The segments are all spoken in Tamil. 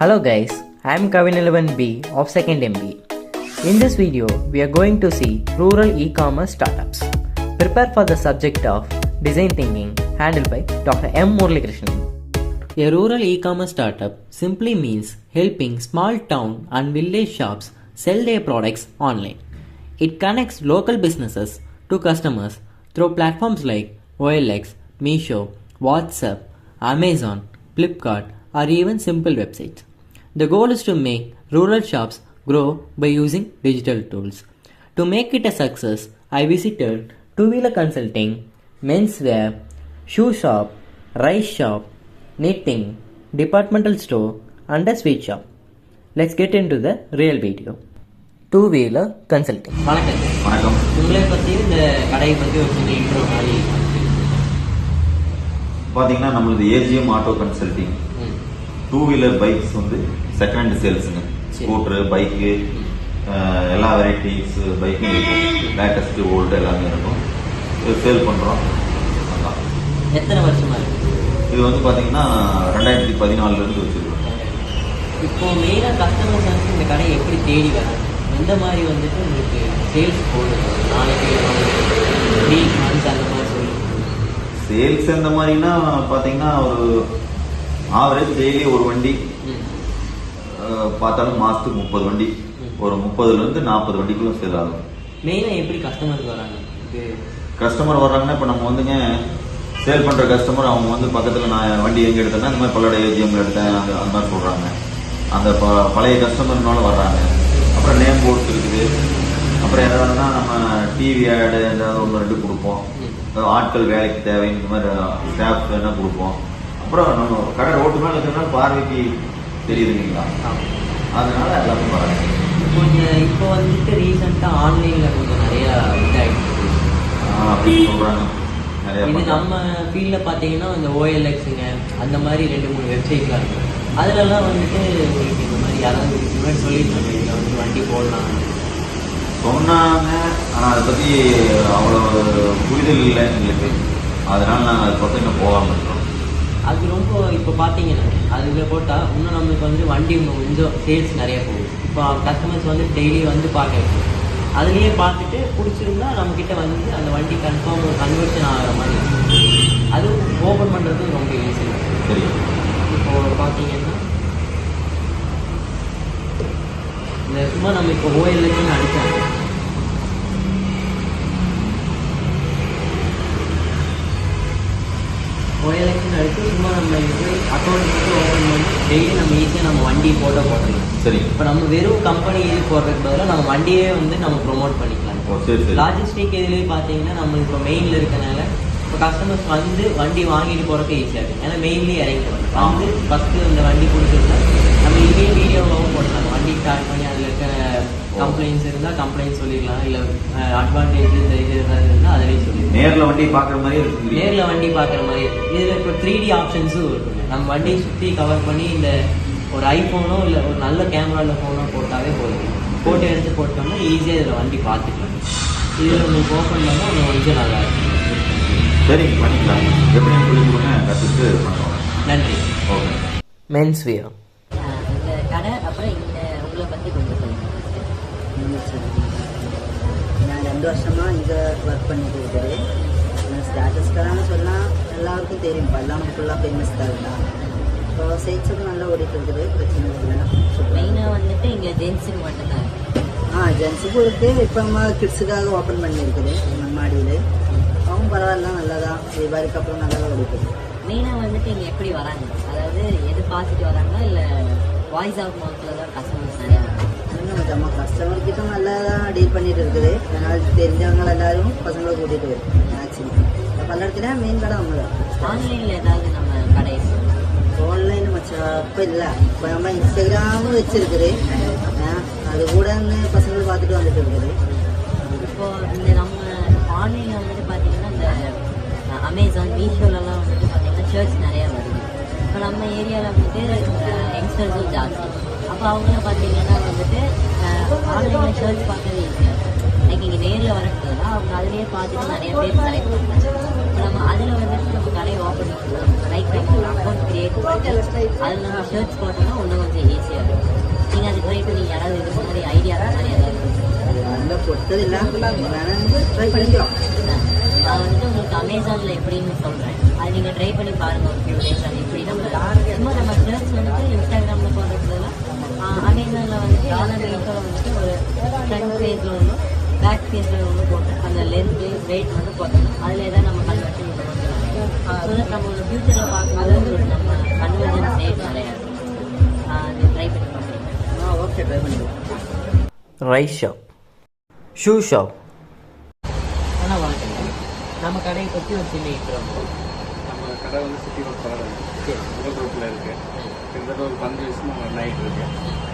Hello guys, I am Kavin11B of 2nd MBA. In this video, we are going to see rural e-commerce startups. Prepare for the subject of design thinking handled by Dr. M. Muralikrishnan. A rural e-commerce startup simply means helping small town and village shops sell their products online. It connects local businesses to customers through platforms like OLX, Meesho, WhatsApp, Amazon, Flipkart, or even simple websites. The goal is to make rural shops grow by using digital tools. To make it a success, I visited two-wheeler consulting, menswear, shoe shop, rice shop, knitting, departmental store, and a sweet shop. Let's get into the real video. Two-wheeler consulting. வணக்கம். உங்களை பற்றி இந்த கடையை பற்றி ஒரு சின்ன இன்ட்ரோ மாதிரி பார்த்தீங்கன்னா நம்மளது AGM auto consulting two wheeler bikes வந்து செகண்ட் ஹேண்ட் சேல்ஸுங்க. ஸ்கூட்டரு, பைக்கு, எல்லா வெரைட்டிஸ் பைக்கும் இருக்கும். லேட்டஸ்ட் ஓல்டு எல்லாமே இருக்கும். இது சேல் பண்ணுறோம். எத்தனை வருஷமா இருக்கு? இது வந்து பார்த்தீங்கன்னா 2014 வச்சுருக்கோம். இப்போ மெயினாக கஸ்டமர்ஸ் வந்து இந்த கடையை எப்படி தேடி வராங்க? எந்த மாதிரி வந்துட்டு உங்களுக்கு சேல்ஸ் போடுது? நாளைக்கு வீக் மந்த்ஸ் அந்த மாதிரி சொல்லி சேல்ஸ் எந்த மாதிரின்னா பார்த்தீங்கன்னா ஒரு ஆவரேஜ் டெய்லி ஒரு வண்டி பார்த்தாலும் மாதத்துக்கு 30 வண்டி, ஒரு 30லேருந்து 40 வண்டிக்குள்ள சேல் ஆகும். மெயினாக எப்படி கஸ்டமருக்கு வராங்க? கஸ்டமர் வர்றாங்கன்னா இப்போ நம்ம வந்துங்க சேல் பண்ணுற கஸ்டமர் அவங்க வந்து பக்கத்தில் நான் வண்டி எங்கே எடுத்தேன்னா இந்த மாதிரி பல்லோட ஏஜிஎம்ல எடுத்தேன் அந்த மாதிரி சொல்கிறாங்க. அந்த பழைய கஸ்டமர்னால வர்றாங்க. அப்புறம் நேம் போர்ட்ஸ் இருக்குது. அப்புறம் எதாவதுன்னா நம்ம டிவி ஆடு ஏதாவது ஒன்று ரெண்டு கொடுப்போம். ஆட்கள் வேலைக்கு தேவை இந்த மாதிரி ஸ்டாஃப் வேணால் கொடுப்போம். அப்புறம் நம்ம கடை ரோட்டு மேலே இருக்கிறனால பார்வைக்கு தெரியுது இல்லைங்களா, அதனால எல்லாமே வராங்க. இப்போ வந்துட்டு ரீசெண்டாக ஆன்லைனில் கொஞ்சம் நிறையா இதாகிடுச்சு அப்படின்னு சொல்கிறாங்க. நிறையா இது நம்ம ஃபீல்டில் பார்த்தீங்கன்னா இந்த OLXங்க அந்த மாதிரி 2-3 வெப்சைட்லாம் இருக்குது. அதிலெல்லாம் வந்துட்டு உங்களுக்கு இந்த மாதிரி யாராவது முன்னாடி சொல்லியிருக்காங்க இதில் வந்து வண்டி போடலாம் சொன்னாங்க. ஆனால் அதை பற்றி அவ்வளோ புரிதல் இல்லை எங்களுக்கு. அதனால் நாங்கள் அதை பற்றி இன்னும் போகாமல் இருக்கோம். அது ரொம்ப இப்போ பார்த்தீங்கன்னா அதில் போட்டால் இன்னும் நம்மளுக்கு வந்து வண்டி கொஞ்சம் சேல்ஸ் நிறையா போகுது. இப்போ கஸ்டமர்ஸ் வந்து டெய்லி வந்து பார்க்க அதுலேயே பார்த்துட்டு பிடிச்சிருந்தா நம்மக்கிட்ட வந்து அந்த வண்டி கன்ஃபார்ம் கன்வர்ஷன் ஆகிற மாதிரி அது ஓப்பன் பண்ணுறது ரொம்ப ஈஸி. சரி, இப்போது பார்த்தீங்கன்னா இந்த சும்மா நம்ம இப்போ OLXன்னு அடித்தாங்க. OLXன்னு அடித்து சும்மா நம்ம இது அக்கௌண்ட் ஓப்பன் பண்ணி டெய்லி நம்ம ஈஸியாக நம்ம வண்டி போடலாம். சரி. இப்போ நம்ம வெறும் கம்பெனி இது போடுறதுக்கு பதிலாக நம்ம வண்டியே வந்து நம்ம ப்ரொமோட் பண்ணிக்கலாம். லாஜிஸ்டிக் இதுலேயே பார்த்தீங்கன்னா நம்ம இப்போ மெயினில் இருக்கனால இப்போ கஸ்டமர்ஸ் வந்து வண்டி வாங்கிட்டு போகிறதுக்கு ஈஸியாக இருக்குது. ஏன்னா மெயின்லேயே இறங்கிடுவாங்க. வந்து ஃபஸ்ட்டு இந்த வண்டி கொடுத்துருந்தா நம்ம இதே வீடியோவாகவும் போடலாம். வண்டி ஸ்டார்ட் பண்ணி அதில் இருக்கிற கம்ப்ளைண்ட்ஸ் இருந்தால் கம்ப்ளைண்ட் சொல்லிடலாம். இல்லை அட்வான்டேஜ் இந்த இது ஏதாவது இருந்தால் அதிலே சொல்லிடலாம். நேரில் வண்டி பார்க்குற மாதிரி இருக்குது. நேரில் வண்டி பார்க்குற மாதிரி இதில் இப்போ 3D ஆப்ஷன்ஸும் இருக்குங்க. நம்ம வண்டியை சுற்றி கவர் பண்ணி இந்த ஒரு ஐஃபோனோ இல்லை ஒரு நல்ல கேமராவில் ஃபோனோ போட்டாவே போதும். ஃபோட்டோ எடுத்து போட்டோம்னா ஈஸியாக இதில் வண்டி பார்த்துக்கலாம். இதில் உங்களுக்கு ஓப்பன் பண்ணால் ஒன்று கொஞ்சம் நல்லா இருக்கும். சரி, பண்ணிக்கலாம். எப்படின்னு சொல்லி கொடுங்க, கற்றுட்டு பண்ணுவோம். நன்றி. ஓகே. மென்ஸ்வியர் இந்த கடை அப்புறம் இந்த உங்களை பற்றி கொஞ்சம் சொல்லுங்கள். நான் 2 வருஷமாக இங்கே ஒர்க் பண்ணிட்டு இருக்கிறேன். ஸ்டாட்டஸ் கடான்னு சொன்னால் எல்லாருக்கும் தெரியும். இப்போ எல்லாம் ஃபுல்லாக ஃபேமஸ் கடை தான். இப்போ சேல்ஸுக்கும் நல்லா ஓடிட்டு இருக்குது. பிரச்சனை இல்லை. மெயினாக வந்துட்டு இங்கே ஜென்ஸுக்கு மட்டும்தான். ஜென்ஸுக்கும் இருக்குது. இப்போ நம்ம கிட்ஸுக்காக ஓப்பன் பண்ணியிருக்குது மாடியில். அவங்க பரவாயில்ல, நல்லா தான். தீபாவளிக்கு அப்புறம் நல்லா தான் ஓடிக்குது. மெயினாக வந்துட்டு இங்கே எப்படி வராங்க? அதாவது எது பார்த்துட்டு வராங்களா இல்லை வாய்ஸ் ஆஃப் மவுத்தில் தான் கஸ்டமர்ஸ் நிறையா வராங்க? இன்னும் நம்ம கஸ்டமர்கிட்ட நல்லா தான் டீல் பண்ணிட்டு இருக்குது. அதனால் தெரிஞ்சவங்க எல்லாரும் பசங்களை கூட்டிகிட்டு வரும் மேக்ஸிமம். பல்லடத்துல மெயின் கடை அவங்க தான். ஆன்லைனில் ஏதாவது நம்ம கடை ஆன்லைன் மச்சம் இப்போ இல்லை. இப்போ நம்ம இன்ஸ்டாகிராமும் வச்சுருக்குது. அது கூட பசங்களை பார்த்துட்டு வந்துட்டு இருக்குது. இப்போது இந்த நம்ம ஆன்லைனில் வந்துட்டு பார்த்திங்கன்னா இந்த அமேசான், மீஷோலலாம் வந்துட்டு பார்த்திங்கன்னா ஷர்ட்ஸ் நிறையா வருது. இப்போ நம்ம ஏரியாவில் வந்துட்டு யங்ஸ்டர்ஸும் ஜாஸ்தி. அப்போ அவங்களும் பார்த்திங்கன்னா வந்துட்டு ஆன்லைனில் ஷர்ட்ஸ் பார்க்கவே ஈஸியாக இருக்கும். லைக் இங்கே நேரில் வரக்கூடாது அவங்க அதிலேயே பார்த்துட்டு நிறைய பேர் செலக்ட் பண்ணுறாங்க. இப்போ நம்ம அதில் வந்துட்டு நம்ம கடையை ஓப்பன் பண்ணலாம். லைக் நம்ம ஒரு அக்கௌண்ட் கிரியேட் பண்ணி அதில் நம்ம ஷர்ட்ஸ் போட்டோம்னா இன்னும் கொஞ்சம் ஈஸியாக இருக்கும். நீங்கள் அது ட்ரை பண்ணி யாராவது இதுக்கு முன்னாடி ஐடியா மாதிரி ஏதாவது அந்த பொறுத்ததில்லை வேணான்னு ட்ரை பண்ணிக்கலாம். நான் வந்துட்டு உங்களுக்கு அமேசானில் எப்படின்னு சொல்கிறேன். அது நீங்கள் ட்ரை பண்ணி பாருங்கள் ஒரு ஃபியூ டேஸ். அது எப்படி நம்ம சும்மா நம்ம ஷர்ட்ஸ் வந்துட்டு இன்ஸ்டாகிராமில் போடுறதுல அமேசானில் வந்துட்டு எல்லா மீட்டோட வந்துட்டு ஒரு ஃப்ரண்ட் பேஜில் ஒன்று பேக் பேஜில் ஒன்று போட்டு அந்த லென்த்து வெயிட் வந்து போட்டோம். அதில் ஏதாவது நம்ம கன்வர்ஷன் ஸோ தட் நம்ம ஒரு ஃபியூச்சரில் பார்க்கும்போது நம்ம கன்வர்ஜன்ஸ் ரேட் நிறையா இருக்கும். அது ட்ரை பண்ணி பார்க்குறேன். ஓகே, ட்ரை பண்ணிக்கலாம். Rice shop, shoe shop. ஆனால் வணக்கம். நம்ம கடையை பற்றி ஒரு சின்ன இன்ட்ரோ. நம்ம கடை வந்து சிட்டி ரோட் பரவாயில்ல முதல் ரோட்டில் இருக்குது. கிட்டத்தட்ட ஒரு 15 வருஷமாக ரன் ஆகிட்டு இருக்கு.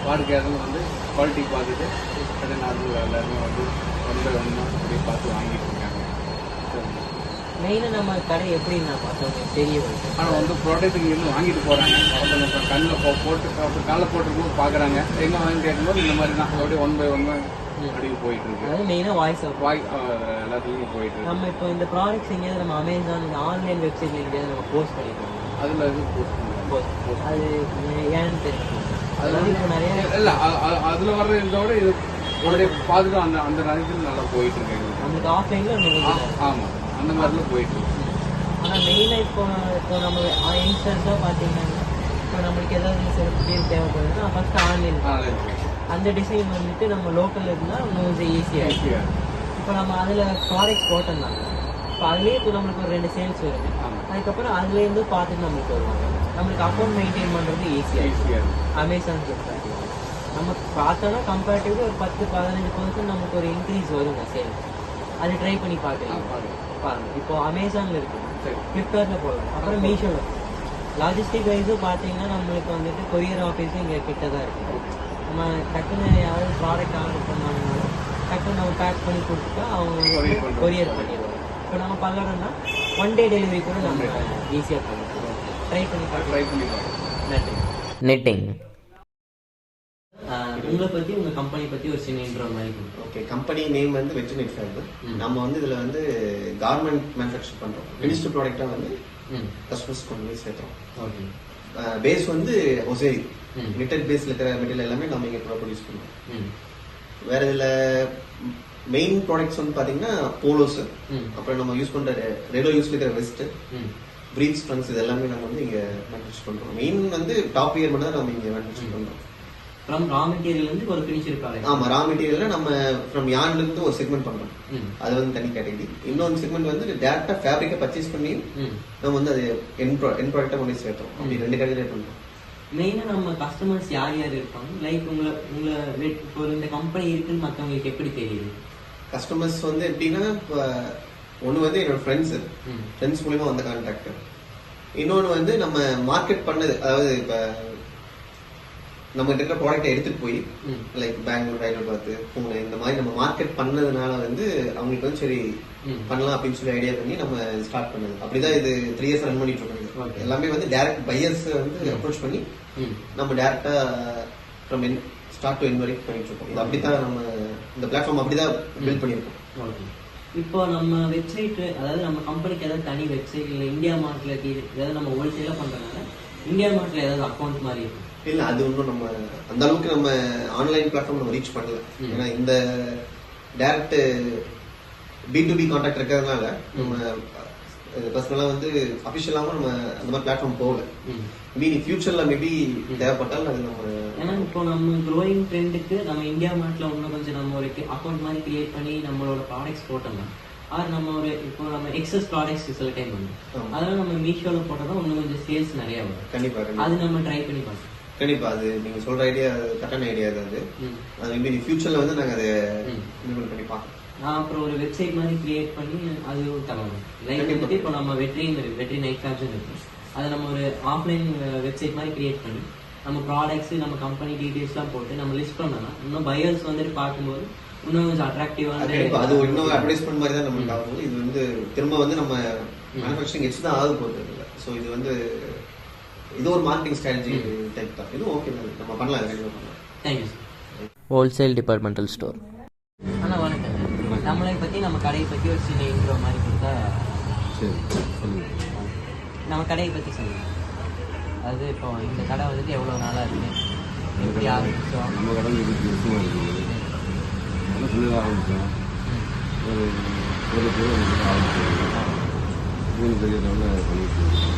வாடிக்கையாளர்கள் வந்து குவாலிட்டி பார்த்துட்டு கடை நார்மல் எல்லாருமே வந்து ஒன்று அப்படியே பார்த்து வாங்கிட்டு இருக்காங்க. மெயினாக நம்ம கடை எப்படி நான் பார்த்தவங்க தெரிய வருது. ஆனால் வந்து ப்ராடக்ட்டுக்கு இருந்து வாங்கிட்டு போகிறாங்க. அவங்க இப்போ கண்ணில் போட்டு காலில் போட்டுருக்கும் பார்க்குறாங்க. எங்கே வாங்கி கேட்கும்போது இந்த மாதிரி தான் அப்படியே 1 by 1 அப்படியே போயிட்டு இருக்கு. அதாவது மெயினாக வாய்ஸ் ஆஃப் எல்லாத்துலேயும் போயிட்டு இருக்கு. நம்ம இப்போ இந்த ப்ராடக்ட்ஸ் எங்கேயாவது நம்ம அமேசான் இந்த ஆன்லைன் வெப்சைட்ல எங்கேயாவது நம்ம போஸ்ட் பண்ணிக்கலாம். அதில் இது போஸ்ட் பண்ணுவோம். அது ஏன்னு தெரியும். அதனால இப்போ நிறைய இல்லை அதில் வர்ற இதோட இது அப்படியே பார்த்துட்டு அந்த அந்த நேரத்தில் நல்லா போயிட்டு இருக்கு எங்களுக்கு. நம்மளுக்கு ஆஃப்லைனில் ஆமாம், அந்த மாதிரிலாம் போயிட்டு இருக்கு. ஆனால் மெயினாக இப்போ நம்ம யங்ஸ்டர்ஸாக பார்த்தீங்கன்னா இப்போ நம்மளுக்கு ஏதாவது சில டீல் தேவைப்படுதுன்னா ஃபஸ்ட்டு ஆன்லைன் அந்த டிசைன் வந்துட்டு நம்ம லோக்கலில் இருந்தால் இன்னும் கொஞ்சம் ஈஸியாக. இப்போ நம்ம அதில் ப்ராடக்ட்ஸ் போட்டோம்னாங்க இப்போ அதுலேயே இப்போ நம்மளுக்கு ஒரு 2 சேல்ஸ் வருது. அதுக்கப்புறம் அதுலேருந்து பார்த்துட்டு நம்மளுக்கு வருவாங்க. நம்மளுக்கு அக்கௌண்ட் மெயின்டைன் பண்ணுறது ஈஸியாக அமேசான் ஃப்ளிப்கார்ட். நம்ம பார்த்தோன்னா கம்பேரிட்டிவ்லி ஒரு 10-15% நமக்கு ஒரு இன்க்ரீஸ் வருங்க சேல். அது ட்ரை பண்ணி பார்க்கலாம் பாருங்கள். இப்போ அமேசானில் இருக்குது, ஃப்ளிப்கார்ட்டில் போடலாம், அப்புறம் மீஷோவில். லாஜிஸ்டிக் வைஸும் பார்த்தீங்கன்னா நம்மளுக்கு வந்துட்டு கொரியர் ஆஃபீஸும் இங்கே கிட்ட தான் இருக்குது. நம்ம டக்குன்னு யாராவது ப்ராடக்ட் ஆர்டர் பண்ணாங்கனாலும் டக்குன்னு நம்ம பேக் பண்ணி கொடுத்துட்டா அவங்க கொரியர் பண்ணிடுவோம். இப்போ நம்ம பல்லடம்னா 1 day டெலிவரி கூட நம்ம ஈஸியாக பண்ணிடுவோம். ட்ரை பண்ணி பார்க்கலாம். நன்றி. knitting, உங்களை பற்றி உங்கள் கம்பெனி பற்றி ஒரு சின்ன இன்ட்ரோ மாதிரி கொடுத்தோம். ஓகே, கம்பெனி நேம் வந்து வெற்றி நெட் ஃபேப். நம்ம வந்து இதில் வந்து கார்மெண்ட் மேனுஃபேக்சர் பண்ணுறோம். ஃபினிஷ்டு ப்ராடக்டாக வந்து கஸ்டமர்ஸ் கொண்டு போய் சேர்த்துறோம். ஓகே. பேஸ் வந்து ஒசேரி நிட்டட் பேஸில் இருக்கிற மெட்டீரியல் எல்லாமே நம்ம இங்கே ப்ரொடியூஸ் பண்ணுறோம். வேற இதில் மெயின் ப்ராடக்ட்ஸ் வந்து பார்த்தீங்கன்னா போலோஸ், அப்புறம் நம்ம யூஸ் பண்ணுற ரெகுலர் யூஸ் இருக்கிற வெஸ்ட், பிரீஃப்ஸ், ட்ரங்க்ஸ், இது எல்லாமே நம்ம வந்து இங்கே மேனுஃபேக்சர் பண்ணுறோம். மெயின் வந்து டாப் இயர் மட்டும் தான் நம்ம இங்கே மேனுஃபேக்சர் பண்ணுறோம். ஃப்ரம் ரா மெட்டீரியல்லேருந்து ஒரு ஃபினிஷர் ப்ராடக்ட். ஆமாம், ரா மெட்டீரியலில் நம்ம ஃப்ரம் யார்ன்லேருந்து ஒரு செக்மெண்ட் பண்ணுறோம். அது வந்து தனி கேட்டகரி. இன்னொரு செக்மெண்ட் வந்து டேரக்டாக ஃபேப்ரிக்கை பர்ச்சேஸ் பண்ணி நம்ம வந்து அது என் ப்ராடக்டாக கொண்டு போய் சேர்த்தோம். அப்படி 2 கேட்டகரி பண்ணுறோம். மெயினாக நம்ம கஸ்டமர்ஸ் யார் யார் இருப்பாங்க? லைக் உங்களை இப்போ இந்த கம்பெனி இருக்குன்னு மற்றவங்களுக்கு எப்படி தெரியுது? கஸ்டமர்ஸ் வந்து எப்படின்னா, இப்போ ஒன்று வந்து என்னோட ஃப்ரெண்ட்ஸ் மூலிமா வந்த கான்டாக்ட். இன்னொன்று வந்து நம்ம மார்க்கெட் பண்ணது, அதாவது இப்போ நம்ம இருக்கிற ப்ராடக்டை எடுத்துட்டு போய் லைக் பெங்களூர், ஹைதராபாத், பூனே இந்த மாதிரி நம்ம மார்க்கெட் பண்ணதுனால வந்து அவங்களுக்கு வந்து சரி பண்ணலாம் அப்படின்னு சொல்லி ஐடியா பண்ணி நம்ம ஸ்டார்ட் பண்ணது. அப்படிதான் இது 3 years ரன் பண்ணிட்டு இருக்கோம். எல்லாமே வந்து டைரக்ட் பையர்ஸ் வந்து அப்ரோச் பண்ணி நம்ம டைரக்டா ஃப்ரம் ஸ்டார்ட் டு எண்ட் வரைக்கும் பண்ணிட்டு இருக்கோம். இது அப்படித்தான் நம்ம இந்த பிளாட்ஃபார்ம் அப்படிதான் பில்ட் பண்ணியிருக்கோம். இப்போ நம்ம வெப்சைட், அதாவது நம்ம கம்பெனிக்கு ஏதாவது தனி வெப்சைட் இல்லை இந்தியா மார்ட்ல ஏதாவது நம்ம ஹோல்சேலாக பண்றதுனால இந்தியா மார்ட்ல ஏதாவது அக்கௌண்ட் மாதிரி இருக்கும்? இல்ல, அது ஒன்றும் நம்ம அந்த அளவுக்கு நம்ம ஆன்லைன் பிளாட்ஃபார்ம் நம்ம ரீச் பண்ணல. ஏன்னா இந்த டைரக்ட் B2B கான்டாக்ட் இருக்கிறதுனால நம்ம பர்சனலாக வந்து அஃபிஷியலாகவும் நம்ம அந்த மாதிரி பிளாட்ஃபார்ம் போகல. மீனி ஃபியூச்சர்ல மேபி தேவைப்பட்டால் அது நம்ம, ஏன்னா இப்போ நம்ம க்ரோயிங் ட்ரெண்டுக்கு நம்ம இந்தியா மார்ட்ல இன்னும் கொஞ்சம் நம்ம ஒரு அக்கௌண்ட் மாதிரி கிரியேட் பண்ணி நம்மளோட ப்ராடக்ட்ஸ் போட்டோம்னா, ஆர் நம்ம ஒரு இப்போ நம்ம எக்ஸஸ் ப்ராடக்ட்ஸ் சில டைம் பண்ணுவோம், அதெல்லாம் நம்ம மீஷோவில் போட்டால் தான் இன்னும் கொஞ்சம் சேல்ஸ் நிறையா வரும். கண்டிப்பாக அது நம்ம ட்ரை பண்ணி பார்க்கலாம். கண்டிப்பா அது நீங்க சொல்ற ஐடியா கரெக்டான ஐடியா தான். அது மேபி ஃபியூச்சர்ல வந்து நாங்க அதை இம்ப்ளிமெண்ட் பண்ணி பார்க்கலாம். நான் அப்புறம் ஒரு வெப்சைட் மாதிரி கிரியேட் பண்ணி அது தரணும். லைக் வந்துட்டு இப்போ நம்ம வெற்றி நைட் ஃபேப்ஸ் இருக்கு, அதை நம்ம ஒரு ஆஃப்லைன் வெப்சைட் மாதிரி கிரியேட் பண்ணி நம்ம ப்ராடக்ட்ஸ், நம்ம கம்பெனி டீடைல்ஸ்லாம் போட்டு நம்ம லிஸ்ட் பண்ணலாம். இன்னும் பையர்ஸ் வந்துட்டு பார்க்கும்போது இன்னும் கொஞ்சம் அட்ராக்டிவான, அது இன்னும் அட்வர்டைஸ்மெண்ட் மாதிரி தான் நமக்கு ஆகும். இது வந்து திரும்ப வந்து நம்ம மேனுஃபேக்சரிங் எக்ஸ் தான் ஆக போகிறது இல்லை. ஸோ இது வந்து இது ஒரு மார்க்கெட்டிங் ஸ்ட்ராட்டஜி டைப் தான். இதுவும் ஓகே தான், நம்ம பண்ணலாம். Thank you sir. wholesale departmental store. ஆனால் வணக்கங்க, நம்மளை பற்றி நம்ம கடையை பற்றி ஒரு சின்ன இன்ட்ரோ மாதிரி கொடுத்தா. சரி சொல்லுங்கள். நம்ம கடையை பற்றி சொல்லுங்கள். அது இப்போ இந்த கடை வந்துட்டு எவ்வளோ நாளாக இருக்குது, எப்படி ஆரம்பிச்சோம்? நம்ம கடை 20 வருஷமாக இருக்குது. நல்லா சின்னதாக ஆரம்பித்தோம். ஒரு பேர் ஆரம்பிச்சோம். பெரிய லெவலில் பண்ணிட்டு இருக்கோம்.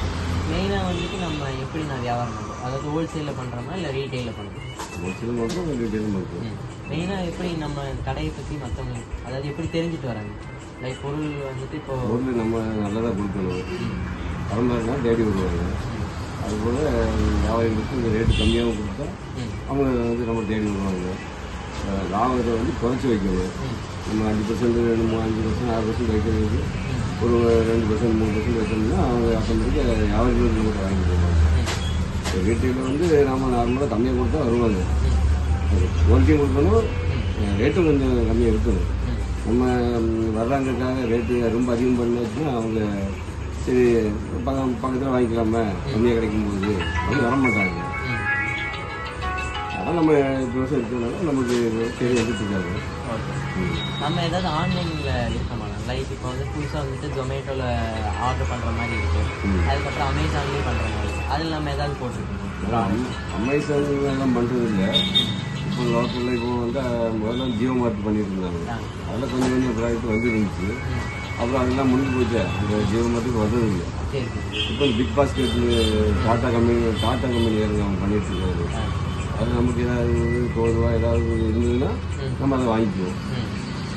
மெயினாக வந்துட்டு நம்ம எப்படி நான் வியாபாரம் பண்ணுறோம், அதாவது ஹோல்சேலில் பண்ணுறோமா இல்லை ரீட்டெயிலில் பண்ணுறோம்? ஹோல்சேலும் பண்ணுறோம், ரீட்டெயிலும் பண்ணுறோம். மெயினாக எப்படி நம்ம கடையை பற்றி மற்றவங்க அதாவது எப்படி தெரிஞ்சுட்டு வராங்க? லைக் பொருள் வந்துட்டு இப்போ பொருள் நம்ம நல்லதாக கொடுக்கணும். பரம்பரைனா தேடி வருவாங்க. அதுபோல் வியாபாரிகளுக்கு இந்த ரேட்டு கம்மியாகவும் கொடுத்தா அவங்க வந்து நம்ம தேடி வருவாங்க. லாபத்தை வந்து குறைச்சி வைக்கணும். நம்ம 5%, 5%, 6% வைக்கிறது ஒரு 2%, 3% வைக்கணும்னா அவங்க ஆட்டோமேட்டிக்காக வியாபாரிகளுக்கு நம்மகிட்ட வாங்கி போவாங்க. ரீட்டெயிலில் வந்து நம்ம நார்மலாக கம்மியாக கொடுத்தா வருவாங்க. குவாலிட்டியும் கொடுக்கணும், ரேட்டும் கொஞ்சம் கம்மியாக இருக்கணும். நம்ம வர்றாங்கக்காக ரேட்டு ரொம்ப அதிகம் பண்ணாச்சுன்னா அவங்க சரி பக்கத்தில் வாங்கிக்கலாமா கம்மியாக கிடைக்கும்போது அப்படி வரமாட்டாங்க. அதான் நம்ம 2 வருஷம் இருக்கிறதுனால நமக்கு சரி எடுத்துருக்காங்க. நம்ம ஏதாவது ஆன்லைனில் இருக்கோமா? லைக் இப்போ வந்து புதுசாக வந்துட்டு ஜொமேட்டோவில் ஆர்டர் பண்ணுற மாதிரி இருக்குது, அதுக்கப்புறம் அமேசான்லேயும் பண்ணுற மாதிரி இருக்குது. அதில் நம்ம ஏதாவது போட்டிருக்கோம்? அமேசான் எல்லாம் பண்ணுறது இல்லை. இப்போ லோக்கலில் இப்போ வந்து முதல்ல ஜியோ மார்ட் பண்ணிட்டு இருந்தாங்க. அதெல்லாம் கொஞ்சம் கொஞ்சம் ப்ராடக்ட் வந்துருந்துச்சு. அப்புறம் அதெல்லாம் முடிஞ்சு போச்சு. அந்த ஜியோ மார்ட்டுக்கு வர்றது இல்லை. இப்போ பிக் பாஸ்கெட் டாட்டா கம்பெனி ஏறுங்க அவங்க பண்ணிட்டு இருக்காரு. அது நமக்கு ஏதாவது தோதுவா ஏதாவது இருந்ததுன்னா நம்ம அதை வாங்கிக்குவோம்.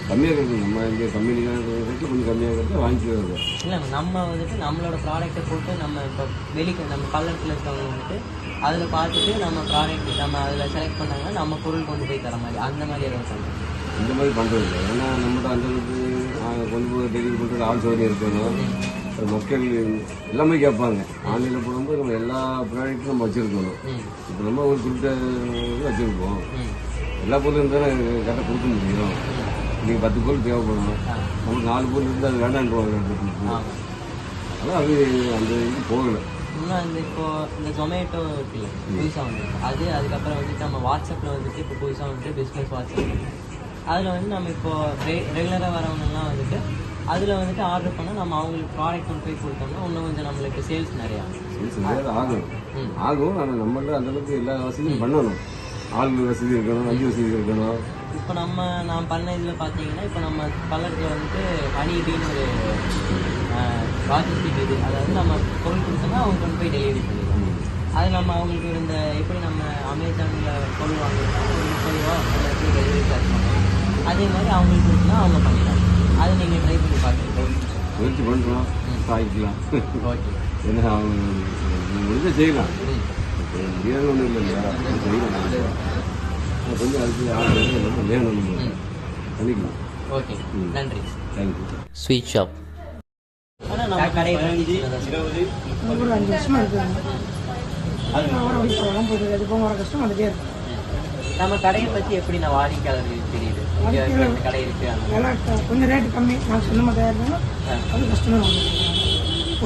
கம்மியாக இருக்குது. நம்ம இங்கே கம்பெனிக்கான ரேட்டு கொஞ்சம் கம்மியாக இருக்கிறத வாங்கிக்குவோம். இல்லை, நம்ம வந்துட்டு நம்மளோட ப்ராடக்ட்டை போட்டு நம்ம இப்போ வெளிக்கு நம்ம பல்லத்தில் இருக்கவங்க வந்துட்டு அதில் பார்த்துட்டு நம்ம ப்ராடக்ட் நம்ம அதில் செலக்ட் பண்ணாங்கன்னா நம்ம பொருள் கொண்டு போய் தர மாதிரி அந்த மாதிரி ஏதாவது பண்ணுறோம். இந்த மாதிரி பண்ணுறது இல்லை. ஏன்னா நம்மகிட்ட அந்தளவுக்கு கொண்டு போய் டெலிவரி பண்ணுறது ஆள் சௌகரியம் இருக்கணும். மக்கள் எல்லாமே கேட்பாங்க. ஆன்லைனில் போடும்போது நம்ம எல்லா ப்ராடக்ட்டும் நம்ம வச்சுருக்கணும். இப்போ நம்ம ஒரு குறிப்பிட்ட வச்சுருக்கோம். எல்லா பொருளும் இருந்தாலும் கரெக்டாக கொடுக்க முடியும். நீங்கள் 10 பொருள் தேவைப்படும், நமக்கு 4 பொருள் இருந்தால் அது வேண்டான்றாங்க. அதான் அது அந்த இது போகலை. இன்னும் அந்த இப்போது இந்த ஜொமேட்டோ இருக்குல்ல புதுசாக வந்துருக்கு அது, அதுக்கப்புறம் வந்துட்டு நம்ம வாட்ஸ்அப்பில் வந்துட்டு இப்போ புதுசாக வந்துட்டு பிஸ்னஸ் வாட்ஸ்அப் அதில் வந்து நம்ம இப்போது ரெகுலராக வரவங்கலாம் வந்துட்டு அதில் வந்துட்டு ஆர்டர் பண்ணால் நம்ம அவங்களுக்கு ப்ராடக்ட் கொண்டு போய் கொடுத்தோம்னா இன்னும் கொஞ்சம் நம்மளுக்கு சேல்ஸ் நிறையா ஆகும். ஆனால் நம்மள்ட்ட அந்தளவுக்கு எல்லா வசதியும் பண்ணணும். ஆள் வசதி இருக்கணும், வண்டி வசதி இருக்கணும். இப்போ நான் பண்ண இதில் பார்த்தீங்கன்னா இப்போ நம்ம பல்லடத்தில் வந்துட்டு ஹனிபீன்னு ஒரு லாஜிஸ்டிக் இது, அதாவது நம்ம பொருள் கொடுத்தோம்னா அவங்க கொண்டு போய் டெலிவரி பண்ணிடுவோம். அது நம்ம அவங்களுக்கு இந்த எப்படி நம்ம அமேசானில் பொருள் வாங்கிருக்கோம் ஒரு 30 ரூபா அந்த டெலிவரி சார்ஜ் பண்ணுவோம். அதே மாதிரி அவங்களுக்கு கொடுத்தா அவங்க பண்ணிடுறாங்க. அதை நீங்கள் ட்ரை பண்ணி பார்த்துருக்கோம். முயற்சி பண்ணுறோம், சாய்க்கலாம். ஓகே, ஏன்னா அவங்க முடிஞ்ச செய்யலாம். முடியாது ஒன்றும் இல்லை இல்லையா, செய்யலாம். கொஞ்சம் அதுக்கு ஆள் வேணும், பண்ணிக்கலாம். ஓகே, நன்றி, தேங்க்யூ. Sweet shop. ஆனால் நம்ம கடையில் 20 ஒரு 5 வருஷமாக இருக்குதுங்க. அது போக வர கஷ்டம் வந்துட்டே இருக்கும். நம்ம கடையை பற்றி எப்படி நான் வாடிக்கையாளர்களுக்கு தெரியுது இந்த கடை இருக்குது எல்லாம் கொஞ்சம் ரேட்டு கம்மி, நான் சொன்ன மாதிரி இருந்தாலும் அது கஸ்டமர் வந்து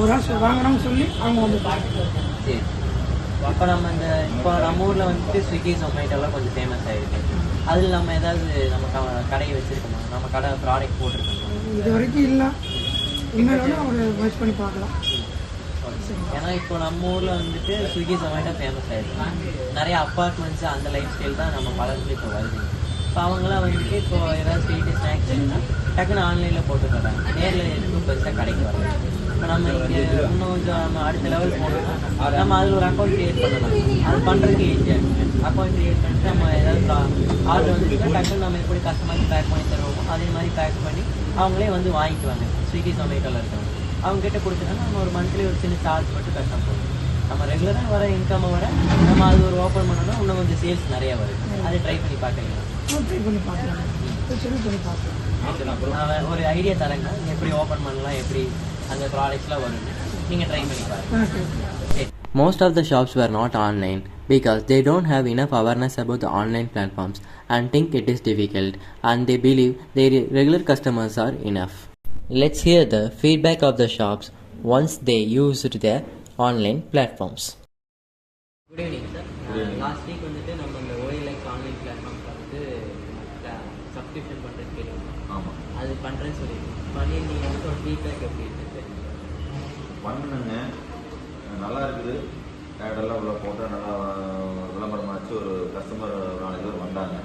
ஒரு ஆள் வாங்குறோம்னு சொல்லி அவங்க வந்து சரி. இப்போ நம்ம ஊரில் வந்துட்டு ஸ்விக்கி ஜொமேட்டோலாம் கொஞ்சம் ஃபேமஸ் ஆகிருக்கு. அதில் நம்ம ஏதாவது நம்ம கடையை வச்சுருக்கோமா, நம்ம கடை ப்ராடக்ட் போட்டிருக்கோமா? இது வரைக்கும் இல்லை, இனிமேல் ஒரு முயற்சி பண்ணி பார்க்கலாம். ஏன்னா இப்போ நம்ம ஊரில் வந்துட்டு ஸ்விக்கி ஜொமேட்டோ ஃபேமஸ் ஆகிருக்கு. நிறைய அப்பார்ட்மெண்ட்ஸு அந்த லைஃப் ஸ்டைல் தான் நம்ம பலருக்கு இப்போ வருது. இப்போ அவங்களாம் வந்துட்டு இப்போ ஏதாவது ஸ்வீட்டு ஸ்நாக்ஸ் இருந்தால் டக்குன்னு ஆன்லைனில் போட்டு தராங்க, நேரில் எதுக்கும் பெருசாக கடைக்கு வரல. இப்போ நம்ம இங்கே இன்னும் கொஞ்சம் நம்ம அடுத்த லெவல் போனோம்னா நம்ம அதில் ஒரு அக்கௌண்ட் க்ரியேட் பண்ணலாம். அது பண்ணுறதுக்கு ஈஸியாக இருக்குது. அக்கௌண்ட் க்ரியேட் பண்ணிட்டு நம்ம ஏதாவது ஆர்டர் வந்துச்சுன்னா டக்குன்னு நம்ம எப்படி கஸ்டமருக்கு பேக் பண்ணி தருவோமோ அதே மாதிரி பேக் பண்ணி அவங்களே வந்து வாங்கிக்குவாங்க. ஸ்விக்கி ஜொமேட்டோவில் இருக்கவங்க அவங்ககிட்ட கொடுத்துட்டோன்னா நம்ம ஒரு மந்த்லி ஒரு சின்ன சார்ஜ் மட்டும் கஷ்டம் போகும். நம்ம ரெகுலராக வர இன்கம் வர நம்ம அது ஒரு ஓப்பன் பண்ணோம்னா இன்னும் கொஞ்சம் சேல்ஸ் நிறையா வருது. அதை ட்ரை பண்ணி பார்க்கலாம். ட்ரை பண்ணி பார்க்கலாம், பண்ணி பார்க்கலாம். ஒரு ஐடியா தரேங்க, எப்படி ஓப்பன் பண்ணலாம், எப்படி அந்த ப்ராடக்ட்ஸ்லாம் வருது, நீங்கள் ட்ரை பண்ணி பாருங்கள். Most of the shops were not online because they don't have enough awareness about the online platforms and think it is difficult, and they believe their regular customers are enough. Let's hear the feedback of the shops once they used their online platforms. Good evening sir. Last week வந்துட்டு நம்ம இந்த OLX ஆன்லைன் பிளாட்ஃபார்ம்ஸில் வந்து சப்ஸ்கிரிப்ஷன் பண்ணுறது கேட்குறோம். ஆமாம், அது பண்ணுறேன்னு சொல்லியிருக்கோம். பண்ணி நீங்கள் வந்து ஒரு ஃபீட்பேக் எப்படி இருக்குது? பண்ணுங்க, நல்லா இருக்குது. ஆடெல்லாம் உள்ள போட்டால் நல்லா விளம்பரமாச்சு. ஒரு கஸ்டமர் 4 பேர் வந்தாங்க.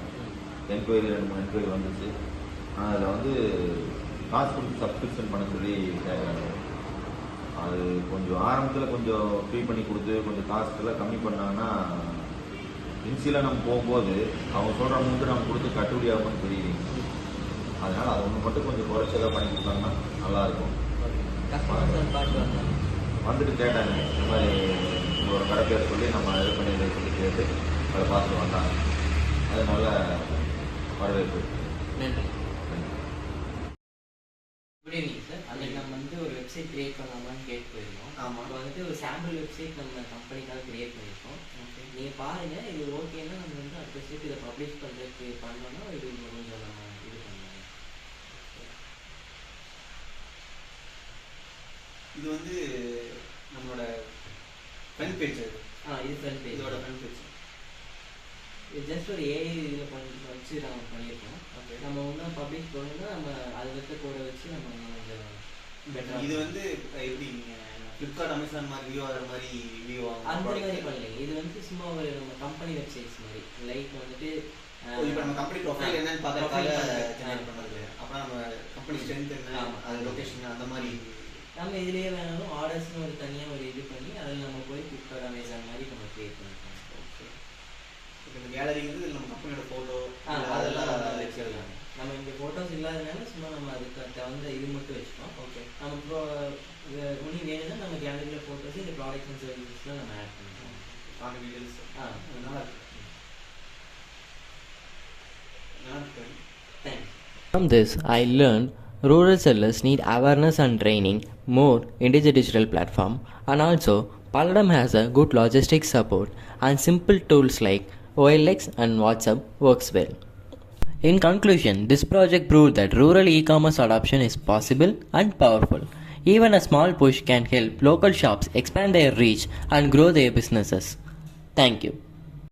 என்கொயரி 2-3 என்கொயரி வந்துச்சு. அதில் வந்து காசு கொடுத்து சப்ஸ்கிரிப்ஷன் பண்ண சொல்லி கேட்குறாங்க. அது கொஞ்சம் ஆரம்பத்தில் கொஞ்சம் ஃப்ரீ பண்ணி கொடுத்து கொஞ்சம் காசுக்கெல்லாம் கம்மி பண்ணாங்கன்னா இன்சியலாக நம்ம போகும்போது அவங்க சொல்கிற அமௌண்ட்டு நம்ம கொடுத்து கட்டுப்படி ஆகும்னு தெரியுங்க. அதனால் அது ஒன்று மட்டும் கொஞ்சம் குறைச்சதாக பண்ணி கொடுத்தாங்கன்னா நல்லாயிருக்கும். வந்துட்டு கேட்டாங்க, இந்த மாதிரி ஒரு கடை பேர் சொல்லி நம்ம இது பண்ணி சொல்லி கேட்டு அதை பார்த்துட்டு வந்தாங்க. அதனால வரவேற்பு. நன்றி. Good evening sir. அன்றைக்கி நம்ம வந்து ஒரு வெப்சைட் கிரியேட் பண்ணலாமான்னு கேட்டு போயிருந்தோம். ஆமாம். இப்போ வந்துட்டு ஒரு சாம்பிள் வெப்சைட் நம்ம கம்பெனிக்காக கிரியேட் பண்ணியிருக்கோம். நீங்கள் பாருங்கள், இது ஓகேன்னா நம்ம வந்து அடுத்த ஸ்டெப் இதை பப்ளிஷ் பண்ணுறதுக்கு பண்ணோன்னா இது கொஞ்சம் நம்ம இது பண்ணலாம். இது வந்து நம்மளோட ஃப்ரண்ட் பேஜ். இது ஃப்ரண்ட் பேஜ். இதோட ஃப்ரண்ட் பேஜ் இது ஜஸ்ட் ஒரு ஏஐ இதில் வச்சு நம்ம பண்ணியிருக்கோம். ஓகே, நம்ம ஒன்றும் பப்ளிஷ் பண்ணணும்னா நம்ம அதை வச்ச கோடை வச்சு நம்ம கொஞ்சம் பெட்டராக. இது வந்து எப்படி ஃப்ளிப்கார்ட், அமேசான் மாதிரி வியூ ஆகிற மாதிரி வியூ அந்த மாதிரி பண்ணலைங்க. இது வந்து சும்மா ஒரு நம்ம கம்பெனி வெப்சைட்ஸ் மாதிரி. லைக் வந்துட்டு இப்போ நம்ம கம்பெனி ப்ரொஃபைல் என்னன்னு பார்க்கறதுக்காக ஜெனரேட் பண்ணுறது. அப்புறம் நம்ம கம்பெனி ஸ்ட்ரென்த் என்ன, அது லொக்கேஷன், அந்த மாதிரி நம்ம இதுலேயே வேணாலும் ஆர்டர்ஸ்னு ஒரு தனியாக ஒரு இது பண்ணி அதில் நம்ம போய் ஃப்ளிப்கார்ட், அமேசான் மாதிரி நம்ம க்ரியேட் பண்ணிக்கலாம். ஓகே. இப்போ இந்த கேலரி வந்து நம்ம கம்பெனியோட ஃபோட்டோ அதெல்லாம் வச்சிடலாம். நம்ம இங்கே ஃபோட்டோஸ் இல்லாதனால சும்மா நம்ம அதுக்கு தகுந்த இது மட்டும் வச்சுக்கோம். ஓகே, நம்ம இப்போ உனி வேணும்னா நம்ம கேலரியில் ஃபோட்டோஸ் இந்த ப்ராடக்ட்ஸ் அண்ட் சர்வீசஸ்லாம் நம்ம ஆட் பண்ணிக்கலாம். கான் டீடைல்ஸ். நல்லா இருக்கு. Thanks. From this, I learned rural sellers need awareness and training more into the digital platform, and also Palladam has a good logistics support and simple tools like OLX and WhatsApp works well. In conclusion, this project proved that rural e-commerce adoption is possible and powerful. Even a small push can help local shops expand their reach and grow their businesses. Thank you.